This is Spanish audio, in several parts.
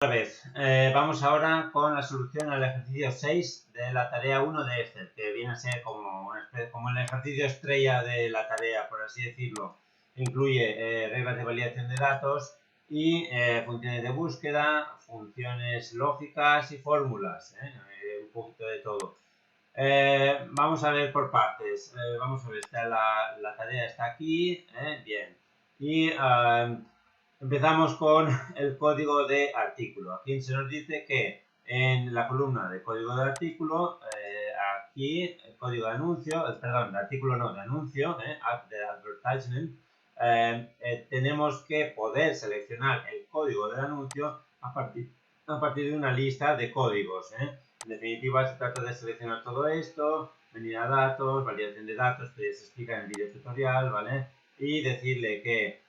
Otra vez, vamos ahora con la solución al ejercicio 6 de la tarea 1 de Excel, que viene a ser como el ejercicio estrella de la tarea, por así decirlo. Incluye reglas de validación de datos y funciones de búsqueda, funciones lógicas y fórmulas, un poquito de todo. Vamos a ver por partes. Vamos a ver, la tarea está aquí, bien. Y empezamos con el código de artículo. Aquí se nos dice que en la columna de código de artículo, aquí el código de anuncio, perdón, de artículo no, de anuncio, de advertisement, tenemos que poder seleccionar el código del anuncio a partir de una lista de códigos. En definitiva, se trata de seleccionar todo esto, venir a datos, validación de datos, esto ya se explica en el vídeo tutorial, ¿vale? Y decirle que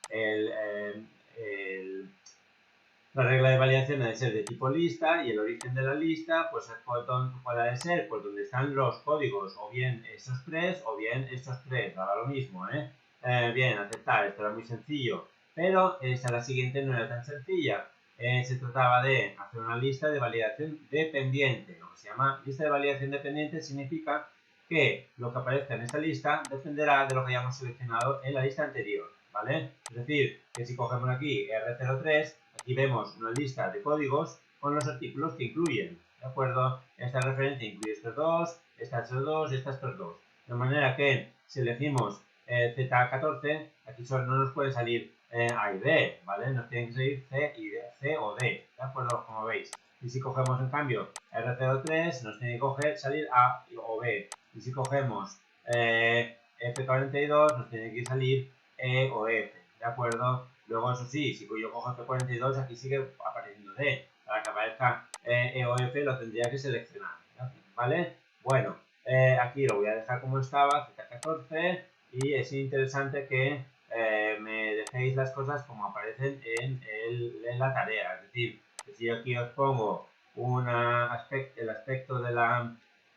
la regla de validación ha de ser de tipo lista y el origen de la lista, pues ¿cuál ha de ser? Pues donde están los códigos, o bien esos tres o bien estos tres, ahora lo mismo, bien, aceptar, esto era muy sencillo, pero la siguiente no era tan sencilla. Se trataba de hacer una lista de validación dependiente. Lo que se llama lista de validación dependiente significa que lo que aparezca en esta lista dependerá de lo que hayamos seleccionado en la lista anterior, ¿vale? Es decir, que si cogemos aquí R03, aquí vemos una lista de códigos con los artículos que incluyen, ¿de acuerdo? Esta referencia incluye estos dos, estos dos y estos dos. De manera que si elegimos Z14, aquí solo no nos puede salir A y B, ¿vale? Nos tienen que salir C o D, ¿de acuerdo? Como veis. Y si cogemos en cambio R03, nos tiene que salir A o B. Y si cogemos F42, nos tiene que salir E o F, ¿de acuerdo? Luego, eso sí, si yo cojo F42, aquí sigue apareciendo D. Para que aparezca E o F lo tendría que seleccionar, ¿vale? Bueno, aquí lo voy a dejar como estaba, Z14, y es interesante que me dejéis las cosas como aparecen en la tarea. Es decir, que si yo aquí os pongo el aspecto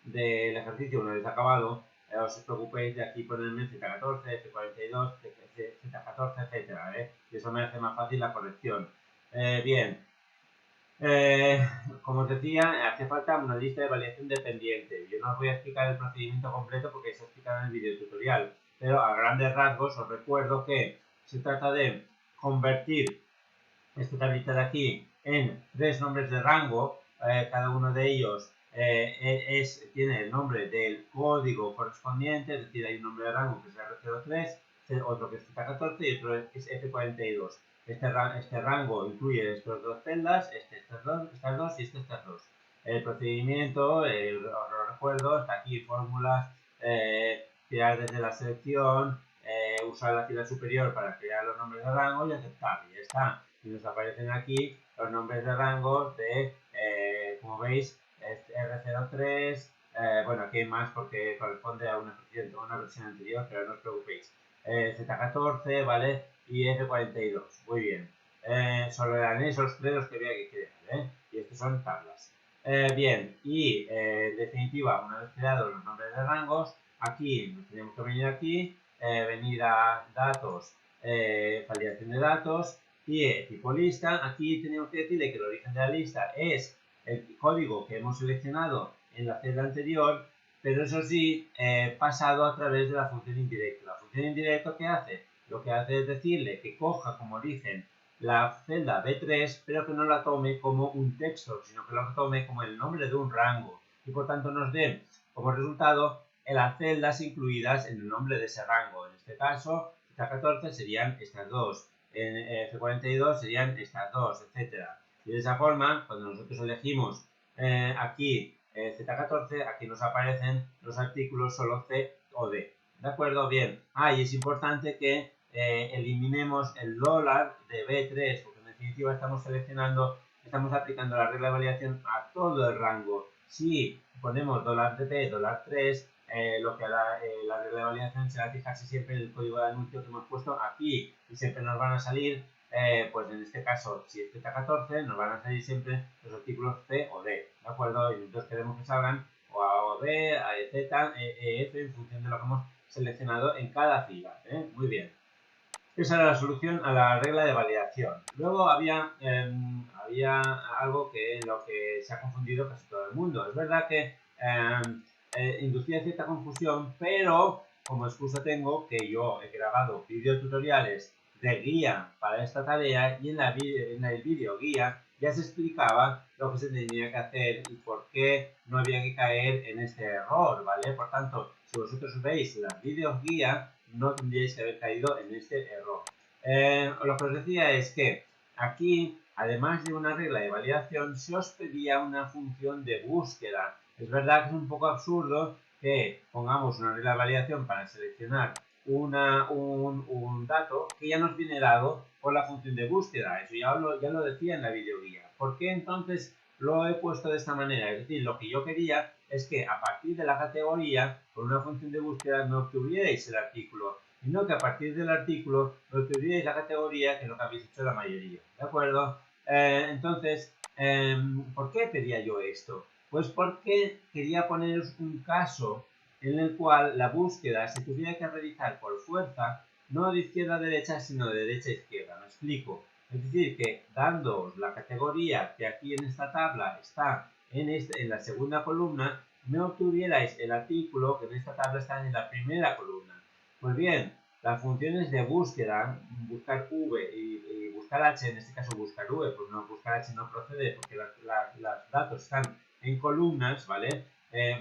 del ejercicio una vez acabado, os preocupéis de aquí ponerme Z14, F42, Z14, etcétera, y eso me hace más fácil la corrección. Bien, como os decía, hace falta una lista de validación dependiente. Yo no os voy a explicar el procedimiento completo porque se explica en el video tutorial, pero a grandes rasgos os recuerdo que se trata de convertir esta tablita de aquí en tres nombres de rango. Cada uno de ellos tiene el nombre del código correspondiente, es decir, hay un nombre de rango que es R03, otro que es Z14 y otro es F42. Este rango incluye estas dos celdas, estas dos y estas dos. El procedimiento, os lo recuerdo, está aquí, fórmulas, tirar desde la selección, usar la fila superior para crear los nombres de rango y aceptar, y ya está. Y nos aparecen aquí los nombres de rango de, como veis, R03, bueno, aquí hay más porque corresponde a una versión anterior, pero no os preocupéis. Z14, ¿vale? Y F42, muy bien. Solo eran esos tres los que había que crear, y estos son tablas. Bien, y en definitiva, una vez creados los nombres de rangos, aquí nos tenemos que venir aquí, venir a datos, validación de datos y tipo lista. Aquí tenemos que decirle que el origen de la lista es el código que hemos seleccionado en la celda anterior, pero eso sí, pasado a través de la función indirecta. La función indirecta, ¿qué hace? Lo que hace es decirle que coja como origen la celda B3, pero que no la tome como un texto, sino que la tome como el nombre de un rango, y por tanto nos dé como resultado las celdas incluidas en el nombre de ese rango. En este caso, Z14 serían estas dos, en F42 serían estas dos, etcétera. Y de esa forma, cuando nosotros elegimos aquí Z14, aquí nos aparecen los artículos solo C o D. ¿De acuerdo? Bien. Y es importante que eliminemos el dólar de B3, porque en definitiva estamos aplicando la regla de validación a todo el rango. Si ponemos dólar de B, dólar 3, lo que hará la regla de validación será fijarse siempre en el código de anuncio que hemos puesto aquí, y siempre nos van a salir, pues en este caso, si es Z14, nos van a salir siempre los artículos C o D, ¿de acuerdo? Y nosotros queremos que salgan o A o B, A, Z, E, F, en función de lo que hemos seleccionado en cada fila, Muy bien. Esa era la solución a la regla de validación. Luego había algo que en lo que se ha confundido casi todo el mundo. Es verdad que inducía cierta confusión, pero como excusa tengo que yo he grabado videotutoriales de guía para esta tarea y en el vídeo guía ya se explicaba lo que se tenía que hacer y por qué no había que caer en este error, ¿vale? Por tanto, si vosotros veis las vídeos guía, no tendríais que haber caído en este error. Lo que os decía es que aquí, además de una regla de validación, se os pedía una función de búsqueda. Es verdad que es un poco absurdo que pongamos una regla de validación para seleccionar un dato que ya nos viene dado por la función de búsqueda. Eso ya lo decía en la videoguía. ¿Por qué entonces lo he puesto de esta manera? Es decir, lo que yo quería es que a partir de la categoría, con una función de búsqueda, no obtuvierais el artículo, sino que a partir del artículo no obtuvierais la categoría, que es lo que habéis hecho la mayoría. ¿De acuerdo? Entonces, ¿por qué pedía yo esto? Pues porque quería poneros un caso en el cual la búsqueda se tuviera que realizar por fuerza, no de izquierda a derecha, sino de derecha a izquierda. ¿Me explico? Es decir, que dándoos la categoría que aquí en esta tabla está en la segunda columna, me obtuvierais el artículo que en esta tabla está en la primera columna. Pues bien, las funciones de búsqueda, buscar V y buscar H, en este caso buscar V, pues no, buscar H no procede porque los datos están en columnas, ¿vale?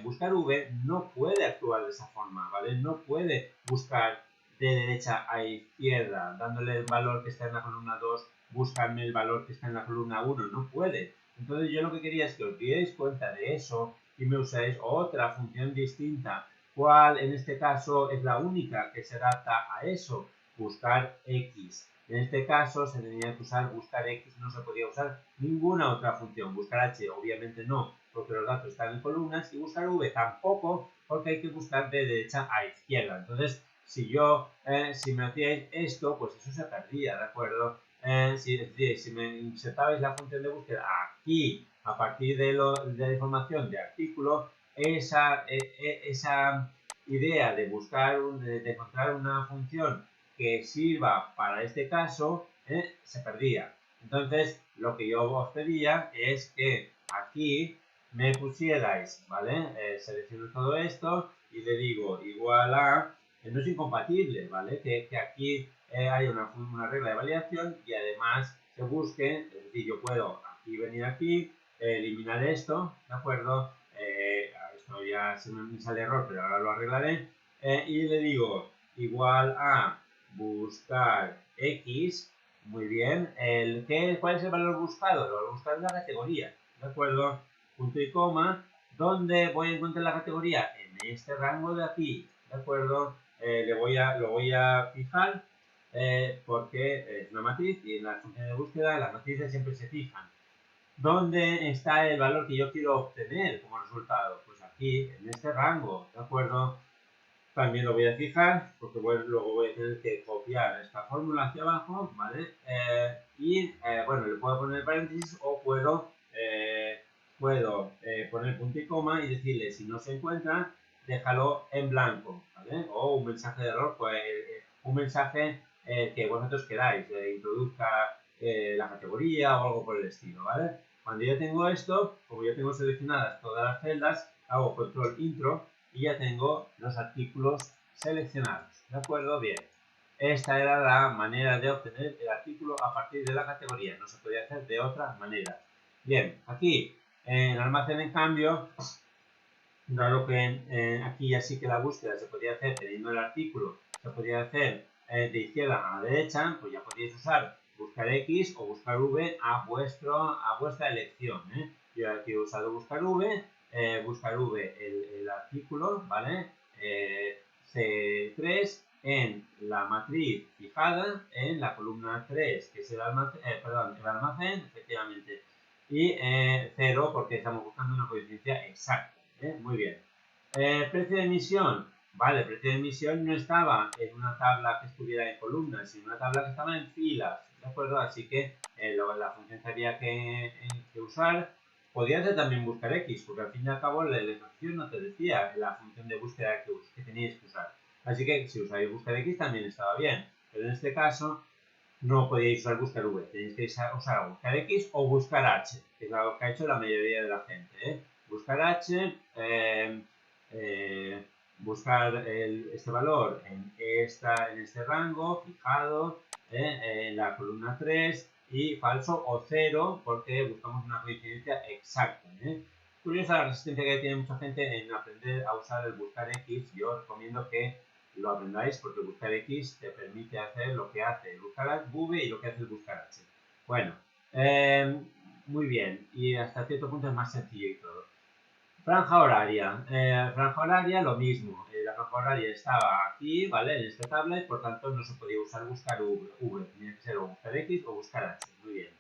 Buscar V no puede actuar de esa forma, ¿vale? No puede buscar de derecha a izquierda, dándole el valor que está en la columna 2, buscarme el valor que está en la columna 1, no puede. Entonces yo lo que quería es que os dierais cuenta de eso y me usáis otra función distinta, cuál en este caso es la única que se adapta a eso, buscar X. En este caso se tenía que usar buscar X, no se podía usar ninguna otra función. Buscar H obviamente no, porque los datos están en columnas, y buscar V tampoco, porque hay que buscar de derecha a izquierda. Entonces, si me hacíais esto, pues eso se perdía, ¿de acuerdo? Si me insertabais la función de búsqueda aquí, a partir de la información de artículo, esa idea de buscar, de encontrar una función que sirva para este caso, se perdía. Entonces, lo que yo os pedía es que aquí me pusierais, ¿vale? Selecciono todo esto y le digo igual a, no es incompatible, ¿vale? Que aquí hay una regla de validación y además se busque, es decir, yo puedo aquí venir aquí, eliminar esto, ¿de acuerdo? Esto ya se me sale error, pero ahora lo arreglaré. Y le digo igual a buscar X, muy bien. ¿Cuál es el valor buscado? El valor buscado es la categoría, ¿de acuerdo? Punto y coma. ¿Dónde voy a encontrar la categoría? En este rango de aquí, ¿de acuerdo? Lo voy a fijar porque es una matriz y en la función de búsqueda las matrices siempre se fijan. ¿Dónde está el valor que yo quiero obtener como resultado? Pues aquí, en este rango, ¿de acuerdo? También lo voy a fijar, porque luego voy a tener que copiar esta fórmula hacia abajo, ¿vale? Bueno, le puedo poner paréntesis o puedo poner punto y coma y decirle, si no se encuentra, déjalo en blanco, ¿vale? O un mensaje de error, pues un mensaje que vosotros queráis, introduzca la categoría o algo por el estilo, ¿vale? Cuando ya tengo esto, como ya tengo seleccionadas todas las celdas, hago control intro y ya tengo los artículos seleccionados. ¿De acuerdo? Bien. Esta era la manera de obtener el artículo a partir de la categoría. No se podía hacer de otra manera. Bien, aquí en almacén, en cambio, dado que aquí ya sí que la búsqueda se podía hacer teniendo el artículo, se podía hacer de izquierda a derecha, pues ya podíais usar buscar X o buscar V a vuestra elección. Yo aquí he usado buscar V el artículo, ¿vale? C3 en la matriz fijada en la columna 3, que es el almacén, efectivamente, y 0 porque estamos buscando una coincidencia exacta. Muy bien. Precio de emisión. Vale, el precio de emisión no estaba en una tabla que estuviera en columnas, sino en una tabla que estaba en filas, ¿de acuerdo? Así que la función que había que usar podía ser también buscar X, porque al fin y al cabo la ejecución no te decía la función de búsqueda que teníais que usar. Así que si usáis buscar X también estaba bien. Pero en este caso no podíais usar buscar V, tenéis que usar buscar X o buscar H, que es lo que ha hecho la mayoría de la gente, ¿eh? Buscar H, buscar este valor en este rango fijado, en la columna 3 y falso o 0 porque buscamos una coincidencia exacta, ¿eh? Curiosa la resistencia que tiene mucha gente en aprender a usar el buscar X. Yo recomiendo que lo aprendáis porque el buscar X te permite hacer lo que hace el buscar V y lo que hace el buscar H. Bueno, muy bien, y hasta cierto punto es más sencillo y todo. Franja horaria lo mismo. La franja horaria estaba aquí, ¿vale? En esta tabla y por tanto no se podía usar buscar V. Tenía que ser o buscar X o buscar H. Muy bien,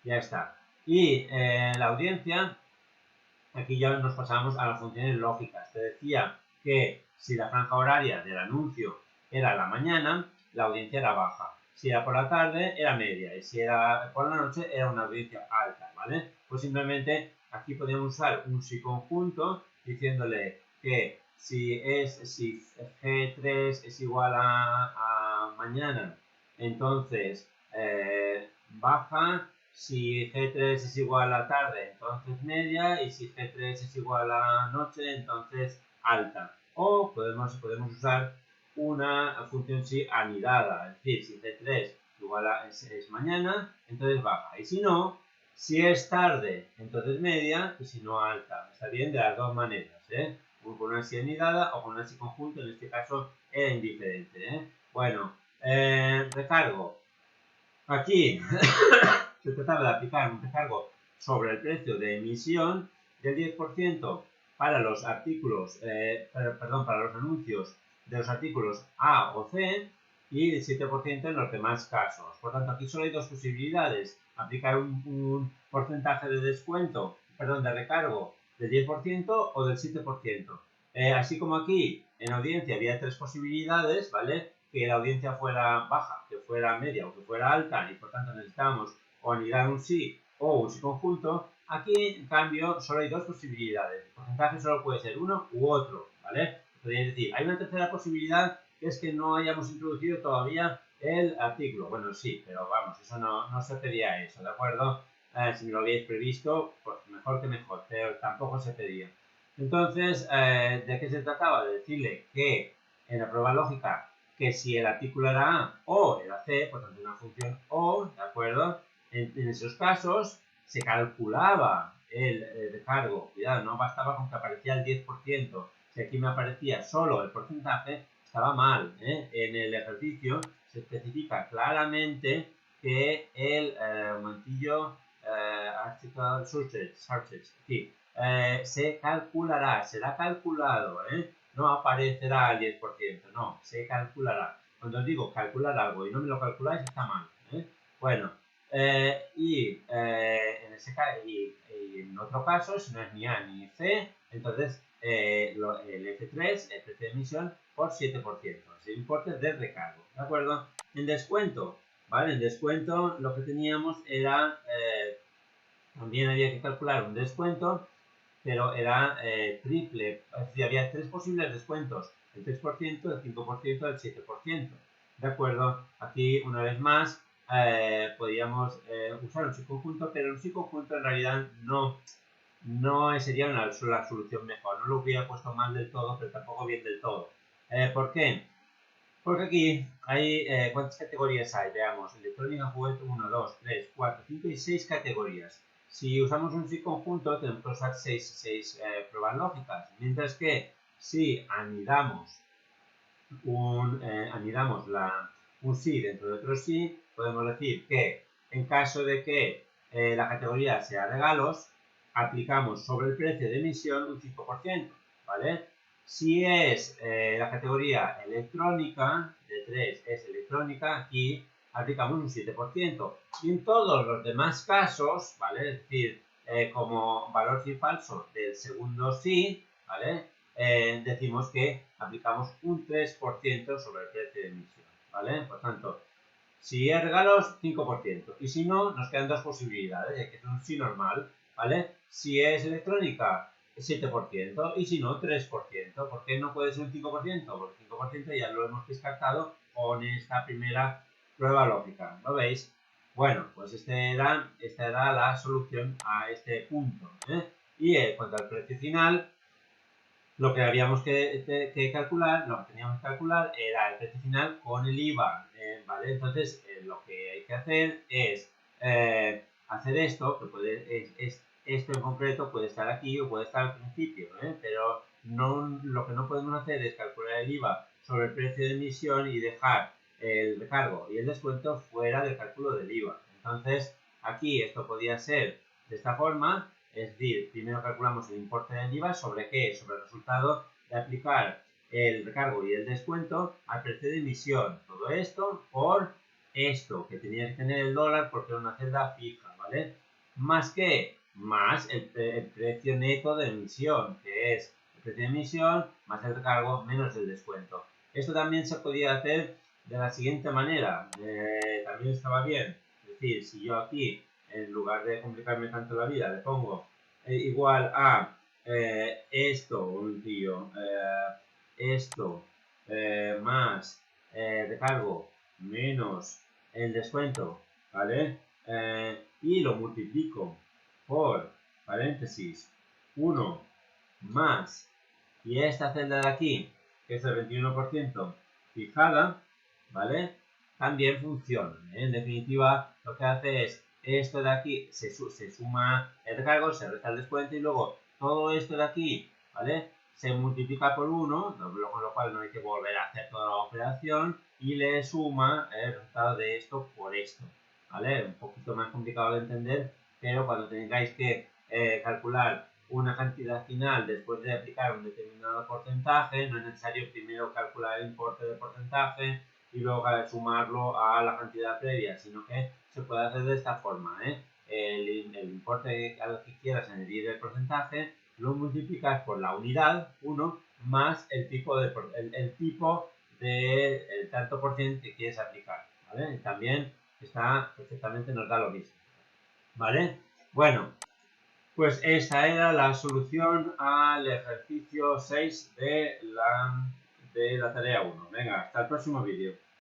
ya está. Y la audiencia, aquí ya nos pasamos a las funciones lógicas. Te decía que si la franja horaria del anuncio era la mañana, la audiencia era baja. Si era por la tarde, era media. Y si era por la noche, era una audiencia alta, ¿vale? Pues simplemente aquí podemos usar un si conjunto diciéndole que si G3 es igual a mañana, entonces baja. Si G3 es igual a tarde, entonces media, y si G3 es igual a noche, entonces alta. O podemos usar una función si anidada, es decir, si G3 igual a es mañana, entonces baja. Y si no, si es tarde, entonces media, y si no alta. Está bien de las dos maneras, ¿eh? Con una si anidada o con una si conjunto, en este caso era indiferente, ¿eh? Bueno, recargo. Aquí se trataba de aplicar un recargo sobre el precio de emisión del 10% para los artículos, para los anuncios de los artículos A o C y el 7% en los demás casos. Por tanto, aquí solo hay dos posibilidades: aplicar un porcentaje de descuento, de recargo del 10% o del 7%. Así como aquí en audiencia había tres posibilidades, ¿vale? Que la audiencia fuera baja, que fuera media o que fuera alta y por tanto necesitábamos o anidar un sí o un sí conjunto. Aquí, en cambio, solo hay dos posibilidades. El porcentaje solo puede ser uno u otro, ¿vale? Podríais decir, hay una tercera posibilidad que es que no hayamos introducido todavía el artículo. Bueno, sí, pero vamos, eso no se pedía eso, ¿de acuerdo? Si me lo habíais previsto, pues mejor que mejor, pero tampoco se pedía. Entonces, ¿de qué se trataba? De decirle que en la prueba lógica que si el artículo era A o era C, por tanto una función O, ¿de acuerdo? En esos casos se calculaba el recargo. Cuidado, no bastaba con que aparecía el 10%. Si aquí me aparecía solo el porcentaje, estaba mal, ¿eh? En el ejercicio se especifica claramente que el momentillo article surcharge, aquí, se calculará, será calculado, ¿eh? No aparecerá el 10%, no, se calculará. Cuando os digo calcular algo y no me lo calculáis, está mal, ¿eh? Bueno, en otro caso, si no es ni A ni C, entonces el F3, el precio de emisión, por 7%, es el importe de recargo, ¿de acuerdo? En descuento, ¿vale? En descuento lo que teníamos era, también había que calcular un descuento, pero era triple, es decir, había tres posibles descuentos: el 3%, el 5%, el 7%. ¿De acuerdo? Aquí, una vez más, podíamos usar un subconjunto, pero un subconjunto en realidad no sería la solución mejor. No lo hubiera puesto mal del todo, pero tampoco bien del todo. ¿Por qué? Porque aquí hay, ¿cuántas categorías hay? Veamos, electrónica, juguete, 1, 2, 3, 4, 5 y 6 categorías. Si usamos un sí conjunto, tenemos que usar 6 pruebas lógicas. Mientras que si anidamos un sí dentro de otro sí, podemos decir que en caso de que la categoría sea regalos, aplicamos sobre el precio de emisión un 5%, ¿vale? Si es la categoría electrónica, de 3 es electrónica, aquí aplicamos un 7%. Y en todos los demás casos, ¿vale? Es decir, como valor sí falso del segundo sí, ¿vale? Decimos que aplicamos un 3% sobre el precio de emisión, ¿vale? Por tanto, si es regalos, 5%. Y si no, nos quedan dos posibilidades, que es un sí normal, ¿vale? Si es electrónica, 7%, y si no, 3%. ¿Por qué no puede ser un 5%? Porque el 5% ya lo hemos descartado con esta primera prueba lógica. ¿Lo veis? Bueno, pues esta era la solución a este punto. Y en cuanto al precio final, lo que habíamos que calcular, lo que teníamos que calcular era el precio final con el IVA, ¿vale? Entonces, lo que hay que hacer es hacer esto, que esto en concreto puede estar aquí o puede estar al principio, pero lo que no podemos hacer es calcular el IVA sobre el precio de emisión y dejar el recargo y el descuento fuera del cálculo del IVA. Entonces, aquí esto podía ser de esta forma. Es decir, primero calculamos el importe del IVA, ¿sobre qué? Sobre el resultado de aplicar el recargo y el descuento al precio de emisión. Todo esto por esto, que tenía que tener el dólar porque era una celda fija, ¿vale? Más que, más el precio neto de emisión, que es el precio de emisión más el recargo menos el descuento. Esto también se podía hacer de la siguiente manera. También estaba bien. Es decir, si yo aquí en lugar de complicarme tanto la vida, le pongo igual a esto, un momentillo, esto más recargo menos el descuento, ¿vale? Y lo multiplico por paréntesis 1 más, y esta celda de aquí, que es el 21% fijada, ¿vale? También funciona. En definitiva, lo que hace es esto de aquí, se suma el recargo, se resta el descuento y luego todo esto de aquí, ¿vale? Se multiplica por 1, con lo cual no hay que volver a hacer toda la operación y le suma el resultado de esto por esto, ¿vale? Un poquito más complicado de entender, pero cuando tengáis que calcular una cantidad final después de aplicar un determinado porcentaje, no es necesario primero calcular el importe del porcentaje y luego sumarlo a la cantidad previa, sino que se puede hacer de esta forma. El importe al que quieras añadir el porcentaje lo multiplicas por la unidad, 1, más el tipo de el tanto por ciento que quieres aplicar, ¿vale? Y también está perfectamente, nos da lo mismo, ¿vale? Bueno, pues esta era la solución al ejercicio 6 de la tarea 1. Venga, hasta el próximo vídeo.